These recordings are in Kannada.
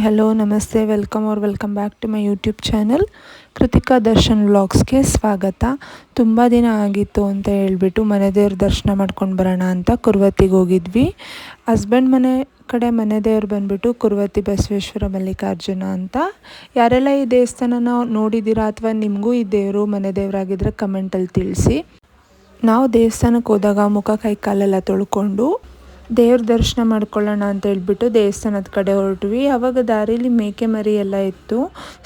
Hello namaste welcome back to my YouTube channel Kritika Darshan ವ್ಲಾಗ್ಸ್ಗೆ ಸ್ವಾಗತ. ತುಂಬ ದಿನ ಆಗಿತ್ತು ಅಂತ ಹೇಳ್ಬಿಟ್ಟು ಮನೆ ದೇವ್ರ ದರ್ಶನ ಮಾಡ್ಕೊಂಡು ಬರೋಣ ಅಂತ ಕುರುವತ್ತಿಗೆ ಹೋಗಿದ್ವಿ. ಹಸ್ಬೆಂಡ್ ಮನೆ ಕಡೆ ಮನೆ ದೇವ್ರು ಬಂದುಬಿಟ್ಟು ಕುರುವತ್ತಿ ಬಸವೇಶ್ವರ ಮಲ್ಲಿಕಾರ್ಜುನ ಅಂತ. ಯಾರೆಲ್ಲ ಈ ದೇವಸ್ಥಾನನ ನೋಡಿದ್ದೀರಾ ಅಥವಾ ನಿಮಗೂ ಈ ದೇವರು ಮನೆ ದೇವರಾಗಿದ್ದರೆ ಕಮೆಂಟಲ್ಲಿ ತಿಳಿಸಿ. ನಾವು ದೇವಸ್ಥಾನಕ್ಕೆ ಹೋದಾಗ ಮುಖ ಕೈ ಕಾಲೆಲ್ಲ ತೊಳ್ಕೊಂಡು ದೇವ್ರ ದರ್ಶನ ಮಾಡ್ಕೊಳ್ಳೋಣ ಅಂತ ಹೇಳ್ಬಿಟ್ಟು ದೇವಸ್ಥಾನದ ಕಡೆ ಹೊರಟ್ವಿ. ಆವಾಗ ದಾರಿಲಿ ಮೇಕೆ ಮರಿ ಎಲ್ಲ ಇತ್ತು.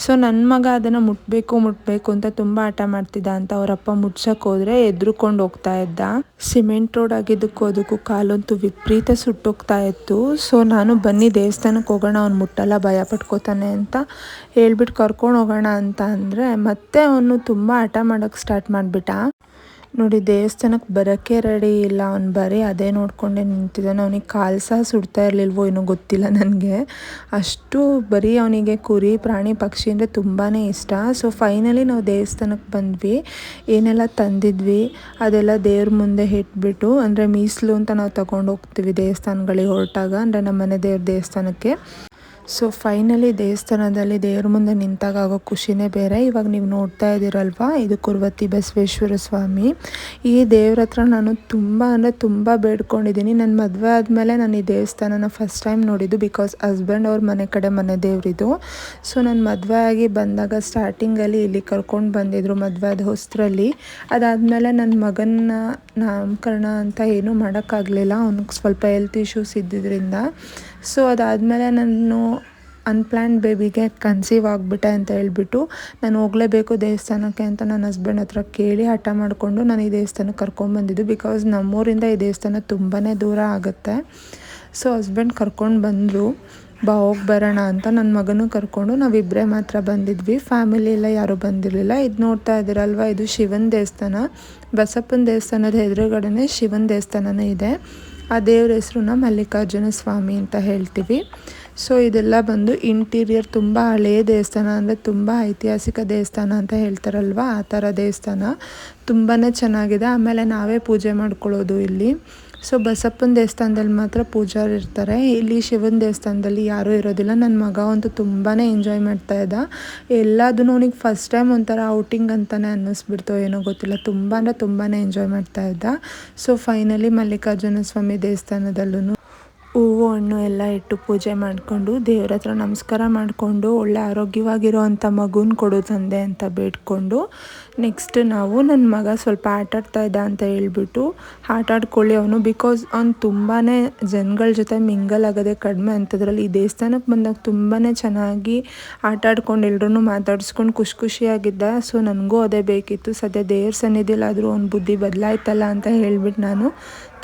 ಸೊ ನನ್ನ ಮಗ ಅದನ್ನು ಮುಟ್ಟಬೇಕು ಅಂತ ತುಂಬ ಆಟ ಮಾಡ್ತಿದ್ದ ಅಂತ ಅವರಪ್ಪ ಮುಟ್ಸಕ್ಕೆ ಹೋದರೆ ಎದ್ರುಕೊಂಡು ಹೋಗ್ತಾ ಇದ್ದ. ಸಿಮೆಂಟ್ ರೋಡ್ ಆಗಿದ್ದಕ್ಕೂ ಅದಕ್ಕೂ ಕಾಲಂತೂ ವಿಪರೀತ ಸುಟ್ಟೋಗ್ತಾ ಇತ್ತು. ಸೊ ನಾನು ಬನ್ನಿ ದೇವಸ್ಥಾನಕ್ಕೆ ಹೋಗೋಣ, ಅವ್ನು ಮುಟ್ಟಲ್ಲ ಭಯ ಪಟ್ಕೋತಾನೆ ಅಂತ ಹೇಳ್ಬಿಟ್ಟು ಕರ್ಕೊಂಡು ಹೋಗೋಣ ಅಂತ ಅಂದರೆ ಮತ್ತೆ ಅವನು ತುಂಬ ಆಟ ಮಾಡೋಕ್ಕೆ ಸ್ಟಾರ್ಟ್ ಮಾಡಿಬಿಟ್ಟ. ನೋಡಿ, ದೇವಸ್ಥಾನಕ್ಕೆ ಬರೋಕ್ಕೆ ರೆಡಿ ಇಲ್ಲ, ಅವ್ನು ಬರೀ ಅದೇ ನೋಡ್ಕೊಂಡೇ ನಿಂತಿದ್ದಾನೆ. ಅವನಿಗೆ ಕಾಲು ಸಹ ಸುಡ್ತಾ ಇರಲಿಲ್ವೋ ಏನೋ ಗೊತ್ತಿಲ್ಲ ನನಗೆ. ಅಷ್ಟು ಬರೀ ಅವನಿಗೆ ಕುರಿ ಪ್ರಾಣಿ ಪಕ್ಷಿ ಅಂದರೆ ತುಂಬಾ ಇಷ್ಟ. ಸೊ ಫೈನಲಿ ನಾವು ದೇವಸ್ಥಾನಕ್ಕೆ ಬಂದ್ವಿ. ಏನೆಲ್ಲ ತಂದಿದ್ವಿ ಅದೆಲ್ಲ ದೇವ್ರ ಮುಂದೆ ಇಟ್ಬಿಟ್ಟು, ಅಂದರೆ ಮೀಸಲು ಅಂತ ನಾವು ತಗೊಂಡು ಹೋಗ್ತೀವಿ ದೇವಸ್ಥಾನಗಳಿಗೆ ಹೊರಟಾಗ, ಅಂದರೆ ನಮ್ಮ ಮನೆ ದೇವ್ರ ದೇವಸ್ಥಾನಕ್ಕೆ. ಸೊ ಫೈನಲಿ ದೇವಸ್ಥಾನದಲ್ಲಿ ದೇವ್ರ ಮುಂದೆ ನಿಂತಾಗ ಆಗೋ ಖುಷಿನೇ ಬೇರೆ. ಇವಾಗ ನೀವು ನೋಡ್ತಾ ಇದ್ದೀರಲ್ವ, ಇದು ಕುರುವತ್ತಿ ಬಸವೇಶ್ವರ ಸ್ವಾಮಿ. ಈ ದೇವ್ರ ಹತ್ರ ನಾನು ತುಂಬ ಬೇಡ್ಕೊಂಡಿದ್ದೀನಿ. ನನ್ನ ಮದುವೆ ಆದಮೇಲೆ ನಾನು ಈ ದೇವಸ್ಥಾನನ ಫಸ್ಟ್ ಟೈಮ್ ನೋಡಿದ್ದು, ಬಿಕಾಸ್ ಹಸ್ಬೆಂಡ್ ಅವ್ರ ಮನೆ ಕಡೆ ಮನೆ ದೇವರಿದು. ಸೊ ನನ್ನ ಮದುವೆ ಆಗಿ ಬಂದಾಗ ಸ್ಟಾರ್ಟಿಂಗಲ್ಲಿ ಇಲ್ಲಿ ಕರ್ಕೊಂಡು ಬಂದಿದ್ರು ಮದುವೆ ಆದ ಹೊಸರಲ್ಲಿ. ಅದಾದಮೇಲೆ ನನ್ನ ಮಗನ ನಾಮಕರಣ ಅಂತ ಏನೂ ಮಾಡೋಕ್ಕಾಗಲಿಲ್ಲ, ಅವ್ನಿಗೆ ಸ್ವಲ್ಪ ಹೆಲ್ತ್ ಇಶ್ಯೂಸ್ ಇದ್ದಿದ್ದರಿಂದ. ಸೊ ಅದಾದಮೇಲೆ ನಾನು ಅನ್ಪ್ಲ್ಯಾನ್ಡ್ ಬೇಬಿಗೆ ಕನ್ಸೀವ್ ಆಗಿಬಿಟ್ಟೆ ಅಂತ ಹೇಳ್ಬಿಟ್ಟು ನಾನು ಹೋಗಲೇಬೇಕು ದೇವಸ್ಥಾನಕ್ಕೆ ಅಂತ ನನ್ನ ಹಸ್ಬೆಂಡ್ ಹತ್ರ ಕೇಳಿ ಹಠ ಮಾಡಿಕೊಂಡು ನಾನು ಈ ದೇವಸ್ಥಾನಕ್ಕೆ ಕರ್ಕೊಂಡ್ಬಂದಿದ್ದು. ಬಿಕಾಸ್ ನಮ್ಮೂರಿಂದ ಈ ದೇವಸ್ಥಾನ ತುಂಬಾ ದೂರ ಆಗುತ್ತೆ. ಸೊ ಹಸ್ಬೆಂಡ್ ಕರ್ಕೊಂಡು ಬಂದರು, ಬಾ ಹೋಗಿ ಬರೋಣ ಅಂತ. ನನ್ನ ಮಗನೂ ಕರ್ಕೊಂಡು ನಾವಿಬ್ಬರೇ ಮಾತ್ರ ಬಂದಿದ್ವಿ, ಫ್ಯಾಮಿಲಿ ಎಲ್ಲ ಯಾರೂ ಬಂದಿರಲಿಲ್ಲ. ಇದು ನೋಡ್ತಾ ಇದ್ದೀರಲ್ವ, ಇದು ಶಿವನ ದೇವಸ್ಥಾನ. ಬಸಪ್ಪನ ದೇವಸ್ಥಾನದ ಎದುರುಗಡೆನೇ ಶಿವನ ದೇವಸ್ಥಾನನೇ ಇದೆ. ಆ ದೇವ್ರ ಹೆಸ್ರನ್ನ ಮಲ್ಲಿಕಾರ್ಜುನ ಸ್ವಾಮಿ ಅಂತ ಹೇಳ್ತೀವಿ. ಸೊ ಇದೆಲ್ಲ ಬಂದು ಇಂಟೀರಿಯರ್ ತುಂಬ ಹಳೆಯ ದೇವಸ್ಥಾನ, ಅಂದರೆ ತುಂಬ ಐತಿಹಾಸಿಕ ದೇವಸ್ಥಾನ ಅಂತ ಹೇಳ್ತಾರಲ್ವ, ಆ ಥರ ದೇವಸ್ಥಾನ ತುಂಬಾ ಚೆನ್ನಾಗಿದೆ. ಆಮೇಲೆ ನಾವೇ ಪೂಜೆ ಮಾಡ್ಕೊಳ್ಳೋದು ಇಲ್ಲಿ. ಸೊ ಬಸಪ್ಪನ ದೇವಸ್ಥಾನದಲ್ಲಿ ಮಾತ್ರ ಪೂಜಾರಿ ಇರ್ತಾರೆ, ಇಲ್ಲಿ ಶಿವನ ದೇವಸ್ಥಾನದಲ್ಲಿ ಯಾರೂ ಇರೋದಿಲ್ಲ. ನನ್ನ ಮಗ ಅಂತೂ ತುಂಬಾ ಎಂಜಾಯ್ ಮಾಡ್ತಾಯಿದ್ದ. ಎಲ್ಲದೂ ಅವನಿಗೆ ಫಸ್ಟ್ ಟೈಮ್ ಒಂಥರ ಔಟಿಂಗ್ ಅಂತಲೇ ಅನ್ನಿಸ್ಬಿಡ್ತು, ಏನೋ ಗೊತ್ತಿಲ್ಲ, ತುಂಬಾ ಎಂಜಾಯ್ ಮಾಡ್ತಾಯಿದ್ದ. ಸೊ ಫೈನಲಿ ಮಲ್ಲಿಕಾರ್ಜುನ ಸ್ವಾಮಿ ದೇವಸ್ಥಾನದಲ್ಲೂ ಹೂವು ಹಣ್ಣು ಎಲ್ಲ ಇಟ್ಟು ಪೂಜೆ ಮಾಡಿಕೊಂಡು ದೇವ್ರ ಹತ್ರ ನಮಸ್ಕಾರ ಮಾಡಿಕೊಂಡು ಒಳ್ಳೆ ಆರೋಗ್ಯವಾಗಿರೋ ಅಂಥ ಮಗುನ ಕೊಡು ತಂದೆ ಅಂತ ಬೇಡ್ಕೊಂಡು, ನೆಕ್ಸ್ಟ್ ನಾವು ನನ್ನ ಮಗ ಸ್ವಲ್ಪ ಆಟಾಡ್ತಾ ಇದ್ದ ಅಂತ ಹೇಳ್ಬಿಟ್ಟು ಆಟಾಡ್ಕೊಳ್ಳಿ ಅವನು, ಬಿಕಾಸ್ ಅವ್ನು ತುಂಬಾ ಜನಗಳ ಜೊತೆ ಮಿಂಗಲ್ ಆಗೋದೇ ಕಡಿಮೆ ಅಂಥದ್ರಲ್ಲಿ ಈ ದೇವಸ್ಥಾನಕ್ಕೆ ಬಂದಾಗ ತುಂಬಾ ಚೆನ್ನಾಗಿ ಆಟಾಡ್ಕೊಂಡು ಎಲ್ರೂ ಮಾತಾಡಿಸ್ಕೊಂಡು ಖುಷಿಯಾಗಿದ್ದ. ಸೊ ನನಗೂ ಅದೇ ಬೇಕಿತ್ತು. ಸದ್ಯ ದೇವ್ರ ಸನ್ನಿಧಿಲಾದರೂ ಅವ್ನ ಬುದ್ಧಿ ಬದಲಾಯ್ತಲ್ಲ ಅಂತ ಹೇಳ್ಬಿಟ್ಟು ನಾನು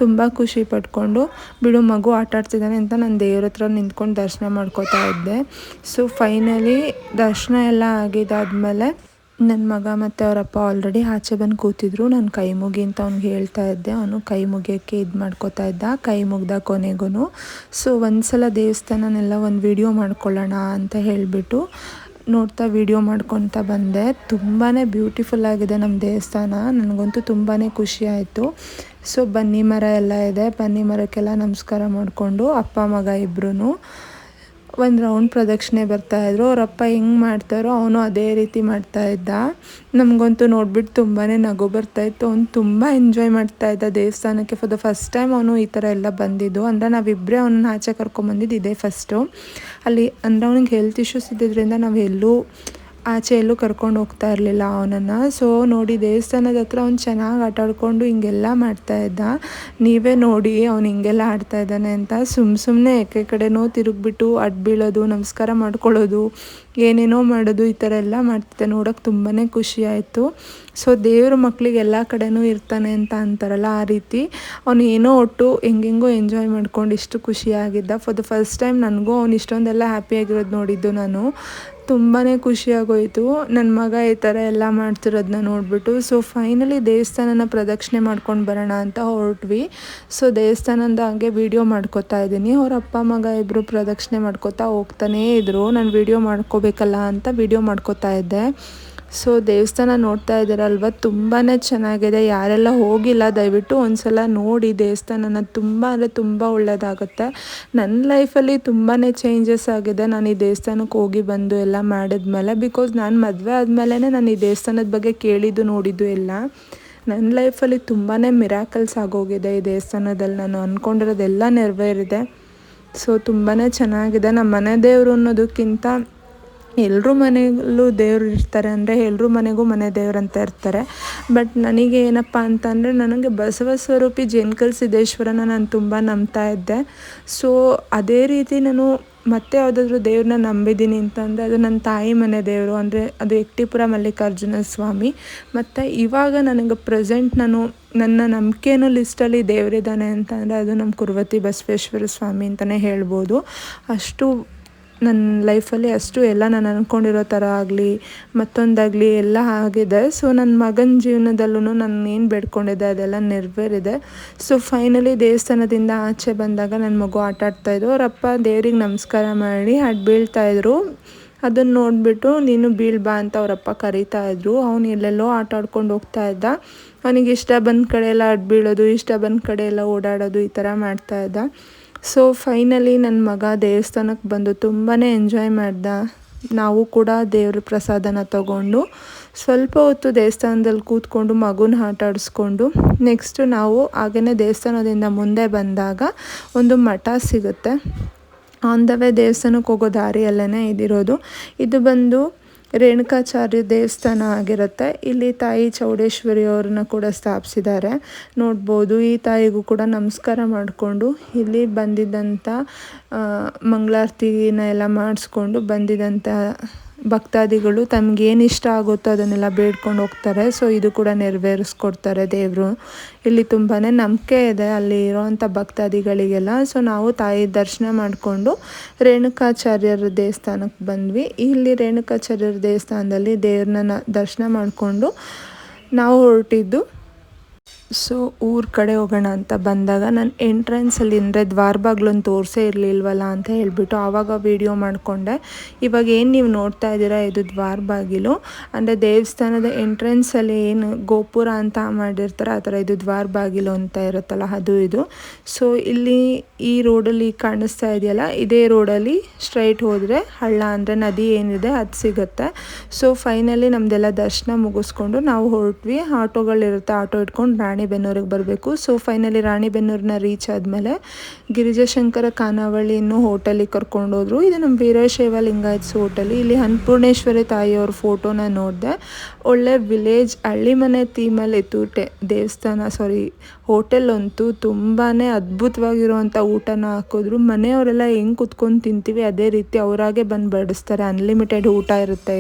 ತುಂಬ ಖುಷಿ ಪಟ್ಕೊಂಡು, ಬಿಡು ಮಗು ಆಟಾಡ್ತಿದ್ದಾನೆ ಅಂತ ನಾನು ದೇವ್ರ ಹತ್ರ ನಿಂತ್ಕೊಂಡು ದರ್ಶನ ಮಾಡ್ಕೋತಾ ಇದ್ದೆ. ಸೊ ಫೈನಲಿ ದರ್ಶನ ಎಲ್ಲ ಆಗಿದ್ದಾದಮೇಲೆ ನನ್ನ ಮಗ ಮತ್ತು ಅವರಪ್ಪ ಆಲ್ರೆಡಿ ಆಚೆ ಬಂದು ಕೂತಿದ್ರು. ನಾನು ಕೈ ಮುಗಿ ಅಂತ ಅವ್ನಿಗೆ ಹೇಳ್ತಾ ಇದ್ದೆ, ಅವನು ಕೈ ಮುಗಿಯೋಕ್ಕೆ ಇದು ಮಾಡ್ಕೋತಾ ಇದ್ದ, ಕೈ ಮುಗ್ದ ಕೊನೆಗೂ. ಸೊ ಒಂದ್ಸಲ ದೇವಸ್ಥಾನನೆಲ್ಲ ಒಂದು ವಿಡಿಯೋ ಮಾಡ್ಕೊಳ್ಳೋಣ ಅಂತ ಹೇಳಿಬಿಟ್ಟು ನೋಡ್ತಾ ವಿಡಿಯೋ ಮಾಡ್ಕೊತಾ ಬಂದೆ. ತುಂಬಾ ಬ್ಯೂಟಿಫುಲ್ ಆಗಿದೆ ನಮ್ಮ ದೇವಸ್ಥಾನ, ನನಗಂತೂ ತುಂಬಾ ಖುಷಿ ಆಯಿತು. ಸೊ ಬನ್ನಿ ಮರ ಎಲ್ಲ ಇದೆ, ಬನ್ನಿ ಮರಕ್ಕೆಲ್ಲ ನಮಸ್ಕಾರ ಮಾಡಿಕೊಂಡು ಅಪ್ಪ ಮಗ ಇಬ್ಬರೂ ಒಂದು ರೌಂಡ್ ಪ್ರದಕ್ಷಿಣೆ ಬರ್ತಾಯಿದ್ರು. ಅವರಪ್ಪ ಹೆಂಗೆ ಮಾಡ್ತಾರೋ ಅವನು ಅದೇ ರೀತಿ ಮಾಡ್ತಾಯಿದ್ದ. ನಮಗಂತೂ ನೋಡ್ಬಿಟ್ಟು ತುಂಬಾ ನಗು ಬರ್ತಾಯಿತ್ತು. ಅವನು ತುಂಬ ಎಂಜಾಯ್ ಮಾಡ್ತಾಯಿದ್ದ ದೇವಸ್ಥಾನಕ್ಕೆ. ಫಾರ್ ದ ಫಸ್ಟ್ ಟೈಮ್ ಅವನು ಈ ಥರ ಎಲ್ಲ ಬಂದಿದ್ದು, ಅಂದರೆ ನಾವಿಬ್ಬರೇ ಅವನನ್ನ ಆಚೆ ಕರ್ಕೊಂಬಂದಿದ್ದು ಇದೇ ಫಸ್ಟು. ಅಲ್ಲಿ ಅಂದರೆ ಅವನಿಗೆ ಹೆಲ್ತ್ ಇಶ್ಯೂಸ್ ಇದ್ದಿದ್ದರಿಂದ ನಾವು ಆಚೆ ಎಲ್ಲೂ ಕರ್ಕೊಂಡು ಹೋಗ್ತಾ ಇರಲಿಲ್ಲ ಅವನನ್ನು. ಸೊ ನೋಡಿ, ದೇವಸ್ಥಾನದ ಹತ್ರ ಅವ್ನು ಚೆನ್ನಾಗಿ ಆಟಾಡಿಕೊಂಡು ಹಿಂಗೆಲ್ಲ ಮಾಡ್ತಾಯಿದ್ದ. ನೀವೇ ನೋಡಿ ಅವ್ನು ಹಿಂಗೆಲ್ಲ ಆಡ್ತಾಯಿದ್ದಾನೆ ಅಂತ. ಸುಮ್ಮನೆ ಕಡೆನೋ ತಿರುಗಿಬಿಟ್ಟು ಬೀಳೋದು, ನಮಸ್ಕಾರ ಮಾಡ್ಕೊಳ್ಳೋದು, ಏನೇನೋ ಮಾಡೋದು, ಈ ಥರ ಎಲ್ಲ ಮಾಡ್ತಿದ್ದೆ. ನೋಡೋಕ್ಕೆ ತುಂಬಾ ಖುಷಿ ಆಯಿತು. ಸೊ ದೇವ್ರ ಮಕ್ಕಳಿಗೆ ಎಲ್ಲ ಕಡೆನೂ ಇರ್ತಾನೆ ಅಂತ ಅಂತಾರಲ್ಲ, ಆ ರೀತಿ ಅವನು ಏನೋ ಒಟ್ಟು ಹೆಂಗೆಂಗೋ ಎಂಜಾಯ್ ಮಾಡ್ಕೊಂಡು ಇಷ್ಟು ಖುಷಿಯಾಗಿದ್ದ. ಫಾರ್ ದ ಫಸ್ಟ್ ಟೈಮ್ ನನಗೂ ಅವ್ನು ಇಷ್ಟೊಂದೆಲ್ಲ ಹ್ಯಾಪಿಯಾಗಿರೋದು ನೋಡಿದ್ದು ನಾನು. ತುಂಬಾ ಖುಷಿಯಾಗೋಯಿತು ನನ್ನ ಮಗ ಈ ಥರ ಎಲ್ಲ ಮಾಡ್ತಿರೋದನ್ನ ನೋಡಿಬಿಟ್ಟು. ಸೊ ಫೈನಲಿ ದೇವಸ್ಥಾನನ ಪ್ರದಕ್ಷಿಣೆ ಮಾಡ್ಕೊಂಡು ಬರೋಣ ಅಂತ ಹೊರಟ್ವಿ. ಸೊ ದೇವಸ್ಥಾನದ ಹಾಗೆ ವೀಡಿಯೋ ಮಾಡ್ಕೋತಾ ಇದ್ದೀನಿ. ಅವ್ರ ಅಪ್ಪ ಮಗ ಇಬ್ಬರು ಪ್ರದಕ್ಷಿಣೆ ಮಾಡ್ಕೋತಾ ಹೋಗ್ತಾನೇ ಇದ್ದರು. ನಾನು ವೀಡಿಯೋ ಮಾಡ್ಕೋಬೇಕಲ್ಲ ಅಂತ ವೀಡಿಯೋ ಮಾಡ್ಕೋತಾ ಇದ್ದೆ. ಸೊ ದೇವಸ್ಥಾನ ನೋಡ್ತಾ ಇದ್ದೀರಲ್ವ, ತುಂಬಾ ಚೆನ್ನಾಗಿದೆ. ಯಾರೆಲ್ಲ ಹೋಗಿಲ್ಲ ದಯವಿಟ್ಟು ಒಂದ್ಸಲ ನೋಡಿ ದೇವಸ್ಥಾನನ. ತುಂಬ ಅಂದರೆ ತುಂಬ ಒಳ್ಳೆಯದಾಗುತ್ತೆ. ನನ್ನ ಲೈಫಲ್ಲಿ ತುಂಬಾ ಚೇಂಜಸ್ ಆಗಿದೆ ನಾನು ಈ ದೇವಸ್ಥಾನಕ್ಕೆ ಹೋಗಿ ಬಂದು ಎಲ್ಲ ಮಾಡಿದ್ಮೇಲೆ. ಬಿಕಾಸ್ ನಾನು ಮದುವೆ ಆದಮೇಲೆ ನಾನು ಈ ದೇವಸ್ಥಾನದ ಬಗ್ಗೆ ಕೇಳಿದ್ದು ನೋಡಿದ್ದು ಎಲ್ಲ. ನನ್ನ ಲೈಫಲ್ಲಿ ತುಂಬಾ ಮಿರಾಕಲ್ಸ್ ಆಗೋಗಿದೆ ಈ ದೇವಸ್ಥಾನದಲ್ಲಿ. ನಾನು ಅಂದ್ಕೊಂಡಿರೋದೆಲ್ಲ ನೆರವೇರಿದೆ. ಸೊ ತುಂಬಾ ಚೆನ್ನಾಗಿದೆ. ನಮ್ಮ ಮನೆ ದೇವರು ಅನ್ನೋದಕ್ಕಿಂತ ಎಲ್ಲರೂ ಮನೆಯಲ್ಲೂ ದೇವ್ರು ಇರ್ತಾರೆ, ಅಂದರೆ ಎಲ್ಲರೂ ಮನೆಗೂ ಮನೆ ದೇವ್ರಂತ ಇರ್ತಾರೆ. ಬಟ್ ನನಗೆ ಏನಪ್ಪ ಅಂತಂದರೆ, ನನಗೆ ಬಸವ ಸ್ವರೂಪಿ ಜೇನ್ಕಲ್ ಸಿದ್ದೇಶ್ವರನ ನಾನು ತುಂಬ ನಂಬ್ತಾ ಇದ್ದೆ. ಸೊ ಅದೇ ರೀತಿ ನಾನು ಮತ್ತೆ ಯಾವುದಾದ್ರೂ ದೇವ್ರನ್ನ ನಂಬಿದ್ದೀನಿ ಅಂತಂದರೆ ಅದು ನನ್ನ ತಾಯಿ ಮನೆ ದೇವರು, ಅಂದರೆ ಅದು ಎಕ್ಟಿಪುರ ಮಲ್ಲಿಕಾರ್ಜುನ ಸ್ವಾಮಿ. ಮತ್ತು ಇವಾಗ ನನಗೆ ಪ್ರೆಸೆಂಟ್ ನನ್ನ ನಂಬಿಕೆನೂ ಲಿಸ್ಟಲ್ಲಿ ದೇವರಿದ್ದಾನೆ ಅಂತಂದರೆ ಅದು ನಮ್ಮ ಕುರುವತಿ ಬಸವೇಶ್ವರ ಸ್ವಾಮಿ ಅಂತಲೇ ಹೇಳ್ಬೋದು. ಅಷ್ಟು ನನ್ನ ಲೈಫಲ್ಲಿ ಅಷ್ಟು ಎಲ್ಲ ನಾನು ಅಂದ್ಕೊಂಡಿರೋ ಥರ ಆಗಲಿ ಮತ್ತೊಂದಾಗಲಿ ಎಲ್ಲ ಆಗಿದೆ. ಸೊ ನನ್ನ ಮಗನ ಜೀವನದಲ್ಲೂ ನಾನು ಏನು ಬೇಡ್ಕೊಂಡಿದ್ದೆ ಅದೆಲ್ಲ ನೆರವೇರಿದೆ. ಸೊ ಫೈನಲಿ ದೇವಸ್ಥಾನದಿಂದ ಆಚೆ ಬಂದಾಗ ನನ್ನ ಮಗು ಆಟ ಆಡ್ತಾಯಿದ್ದು. ಅವರಪ್ಪ ದೇವ್ರಿಗೆ ನಮಸ್ಕಾರ ಮಾಡಿ ಹಾಡು ಬೀಳ್ತಾಯಿದ್ರು. ಅದನ್ನು ನೋಡಿಬಿಟ್ಟು ನೀನು ಬೀಳ್ಬಾ ಅಂತ ಅವರಪ್ಪ ಕರೀತಾಯಿದ್ರು. ಅವನು ಎಲ್ಲೆಲ್ಲೋ ಆಟ ಆಡ್ಕೊಂಡು ಹೋಗ್ತಾಯಿದ್ದ. ಅವನಿಗೆ ಇಷ್ಟ ಬಂದ ಕಡೆ ಎಲ್ಲ ಅಡ್ಡ ಬೀಳೋದು, ಇಷ್ಟ ಬಂದ ಕಡೆ ಎಲ್ಲ ಓಡಾಡೋದು, ಈ ಥರ ಮಾಡ್ತಾಯಿದ್ದ. ಸೊ ಫೈನಲಿ ನನ್ನ ಮಗ ದೇವಸ್ಥಾನಕ್ಕೆ ಬಂದು ತುಂಬಾ ಎಂಜಾಯ್ ಮಾಡ್ದ. ನಾವು ಕೂಡ ದೇವ್ರ ಪ್ರಸಾದನ ತಗೊಂಡು ಸ್ವಲ್ಪ ಹೊತ್ತು ದೇವಸ್ಥಾನದಲ್ಲಿ ಕೂತ್ಕೊಂಡು ಮಗುನ ಆಟ ಆಡಿಸ್ಕೊಂಡು ನೆಕ್ಸ್ಟು ನಾವು ಹಾಗೆಯೇ ದೇವಸ್ಥಾನದಿಂದ ಮುಂದೆ ಬಂದಾಗ ಒಂದು ಮಠ ಸಿಗುತ್ತೆ. ಆನ್ ದ ವೇ ದೇವಸ್ಥಾನಕ್ಕೆ ಹೋಗೋ ದಾರಿಯಲ್ಲೇ ಇದಿರೋದು. ಇದು ಬಂದು ರೇಣುಕಾಚಾರ್ಯ ದೇವಸ್ಥಾನ ಆಗಿರುತ್ತೆ. ಇಲ್ಲಿ ತಾಯಿ ಚೌಡೇಶ್ವರಿ ಅವ್ರನ್ನ ಕೂಡ ಸ್ಥಾಪಿಸಿದ್ದಾರೆ, ನೋಡ್ಬೋದು. ಈ ತಾಯಿಗೂ ಕೂಡ ನಮಸ್ಕಾರ ಮಾಡಿಕೊಂಡು ಇಲ್ಲಿ ಬಂದಿದ್ದಂಥ ಮಂಗಳಾರತಿನ ಎಲ್ಲ ಮಾಡಿಸ್ಕೊಂಡು ಬಂದಿದ್ದಂಥ ಭಕ್ತಾದಿಗಳು ತಮಗೇನು ಇಷ್ಟ ಆಗುತ್ತೋ ಅದನ್ನೆಲ್ಲ ಬೇಡ್ಕೊಂಡು ಹೋಗ್ತಾರೆ. ಸೊ ಇದು ಕೂಡ ನೆರವೇರಿಸ್ಕೊಡ್ತಾರೆ ದೇವರು. ಇಲ್ಲಿ ತುಂಬಾ ನಂಬಿಕೆ ಇದೆ ಅಲ್ಲಿ ಇರೋವಂಥ ಭಕ್ತಾದಿಗಳಿಗೆಲ್ಲ. ಸೊ ನಾವು ತಾಯಿ ದರ್ಶನ ಮಾಡಿಕೊಂಡು ರೇಣುಕಾಚಾರ್ಯರ ದೇವಸ್ಥಾನಕ್ಕೆ ಬಂದ್ವಿ. ಇಲ್ಲಿ ರೇಣುಕಾಚಾರ್ಯರ ದೇವಸ್ಥಾನದಲ್ಲಿ ದೇವ್ರನ್ನ ದರ್ಶನ ಮಾಡಿಕೊಂಡು ನಾವು ಹೊರಟಿದ್ದು. ಸೊ ಊರ ಕಡೆ ಹೋಗೋಣ ಅಂತ ಬಂದಾಗ ನಾನು ಎಂಟ್ರೆನ್ಸಲ್ಲಿ ಅಂದರೆ ದ್ವಾರಬಾಗ್ಲೊಂದು ತೋರಿಸೇ ಇರಲಿಲ್ವಲ್ಲ ಅಂತ ಹೇಳಿಬಿಟ್ಟು ಆವಾಗ ವೀಡಿಯೋ ಮಾಡಿಕೊಂಡೆ. ಇವಾಗ ಏನು ನೀವು ನೋಡ್ತಾ ಇದ್ದೀರಾ ಇದು ದ್ವಾರಬಾಗಿಲು, ಅಂದರೆ ದೇವಸ್ಥಾನದ ಎಂಟ್ರೆನ್ಸಲ್ಲಿ ಏನು ಗೋಪುರ ಅಂತ ಮಾಡಿರ್ತಾರೆ ಆ ಥರ ಇದು ದ್ವಾರಬಾಗಿಲು ಅಂತ ಇರುತ್ತಲ್ಲ ಅದು ಇದು. ಸೊ ಇಲ್ಲಿ ಈ ರೋಡಲ್ಲಿ ಕಾಣಿಸ್ತಾ ಇದೆಯಲ್ಲ ಇದೇ ರೋಡಲ್ಲಿ ಸ್ಟ್ರೈಟ್ ಹೋದರೆ ಹಳ್ಳ ಅಂದರೆ ನದಿ ಏನಿದೆ ಅದು ಸಿಗುತ್ತೆ. ಸೊ ಫೈನಲಿ ನಮ್ಮದೆಲ್ಲ ದರ್ಶನ ಮುಗಿಸ್ಕೊಂಡು ನಾವು ಹೊರಟ್ವಿ. ಆಟೋಗಳಿರುತ್ತೆ, ಆಟೋ ಇಟ್ಕೊಂಡು ರಾಣಿಬೆನ್ನೂರಿಗೆ ಬರಬೇಕು. ಸೊ ಫೈನಲಿ ರಾಣಿಬೆನ್ನೂರನ್ನ ರೀಚ್ ಆದಮೇಲೆ ಗಿರಿಜಾಶಂಕರ ಖಾನಾವಳಿ ಇನ್ನೂ ಹೋಟೆಲಿಗೆ ಕರ್ಕೊಂಡೋದ್ರು. ಇದು ನಮ್ಮ ವೀರಶೈವ ಲಿಂಗಾಯತ್ಸ್ ಹೋಟೆಲ್. ಇಲ್ಲಿ ಅನ್ನಪೂರ್ಣೇಶ್ವರಿ ತಾಯಿಯವ್ರ ಫೋಟೋನ ನೋಡಿದೆ. ಒಳ್ಳೆ ವಿಲೇಜ್ ಹಳ್ಳಿ ಮನೆ ಥೀಮಲ್ಲಿ ಇತ್ತು ಹೋಟೆಲ್ ಅಂತೂ ತುಂಬಾ ಅದ್ಭುತವಾಗಿರುವಂಥ ಊಟನ ಹಾಕಿದ್ರು. ಮನೆಯವರೆಲ್ಲ ಹೆಂಗೆ ಕುತ್ಕೊಂಡು ತಿಂತೀವಿ ಅದೇ ರೀತಿ ಅವರಾಗೆ ಬಂದು ಬಡಿಸ್ತಾರೆ. ಅನ್ಲಿಮಿಟೆಡ್ ಊಟ ಇರುತ್ತೆ.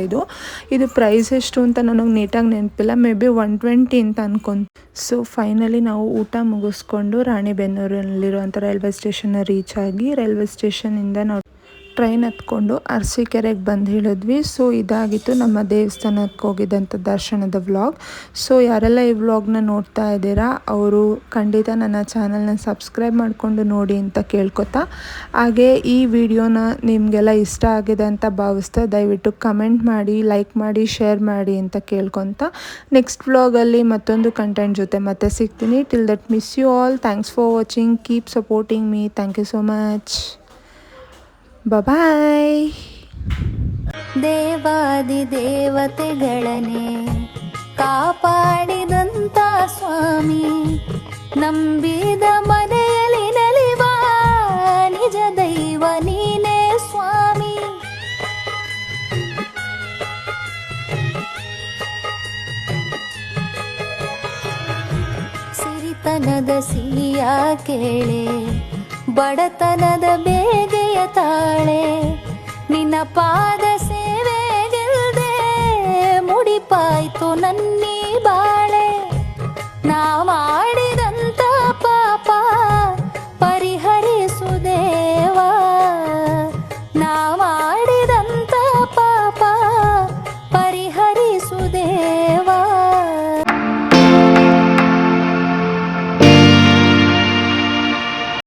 ಇದು ಪ್ರೈಸ್ ಎಷ್ಟು ಅಂತ ನನಗೆ ನೀಟಾಗಿ ನೆನಪಿಲ್ಲ, ಮೇ ಬಿ 120 ಅಂತ ಅನ್ಕೊಂತ. ಸೊ ಫೈನಲಿ ನಾವು ಊಟ ಮುಗಿಸ್ಕೊಂಡು ರಾಣಿಬೆನ್ನೂರಲ್ಲಿರುವಂಥ ರೈಲ್ವೆ ಸ್ಟೇಷನ್ನ ರೀಚ್ ಆಗಿ ರೈಲ್ವೆ ಸ್ಟೇಷನಿಂದ ನಾವು ಟ್ರೈನ್ ಹತ್ಕೊಂಡು ಅರಸೀಕೆರೆಗೆ ಬಂದು ಹೇಳಿದ್ವಿ. ಸೊ ಇದಾಗಿತ್ತು ನಮ್ಮ ದೇವಸ್ಥಾನಕ್ಕೆ ಹೋಗಿದ್ದಂಥ ದರ್ಶನದ ವ್ಲಾಗ್. ಸೊ ಯಾರೆಲ್ಲ ಈ ವ್ಲಾಗ್ನ ನೋಡ್ತಾ ಇದ್ದೀರಾ ಅವರು ಖಂಡಿತ ನನ್ನ ಚಾನಲ್ನ ಸಬ್ಸ್ಕ್ರೈಬ್ ಮಾಡಿಕೊಂಡು ನೋಡಿ ಅಂತ ಕೇಳ್ಕೊತಾ, ಹಾಗೆ ಈ ವಿಡಿಯೋನ ನಿಮಗೆಲ್ಲ ಇಷ್ಟ ಆಗಿದೆ ಅಂತ ಭಾವಿಸ್ತಾ ದಯವಿಟ್ಟು ಕಮೆಂಟ್ ಮಾಡಿ, ಲೈಕ್ ಮಾಡಿ, ಶೇರ್ ಮಾಡಿ ಅಂತ ಕೇಳ್ಕೊತ ನೆಕ್ಸ್ಟ್ ವ್ಲಾಗಲ್ಲಿ ಮತ್ತೊಂದು ಕಂಟೆಂಟ್ ಜೊತೆ ಮತ್ತೆ ಸಿಗ್ತೀನಿ. Till that miss you all. Thanks for watching. Keep supporting me. Thank you so much. Bye. ದೇವಾದಿ ದೇವತೆಗಳನ್ನೇ ಕಾಪಾಡಿದಂತ ಸ್ವಾಮಿ, ನಂಬಿದ ಮನೆಯಲ್ಲಿ ನಲಿವ ನಿಜ ದೈವ ನೀನೇ ಸ್ವಾಮಿ. ಸಿರಿತನದ ಸಿಹಿಯ ಕೇಳೆ, ಬಡತನದ ಬೇಗೆಯ ತಾಳೆ, ನಿನ್ನ ಪಾದ ಸೇವೆಗೆಲ್ದೆ ಮುಡಿಪಾಯ್ತು ನನ್ನಿ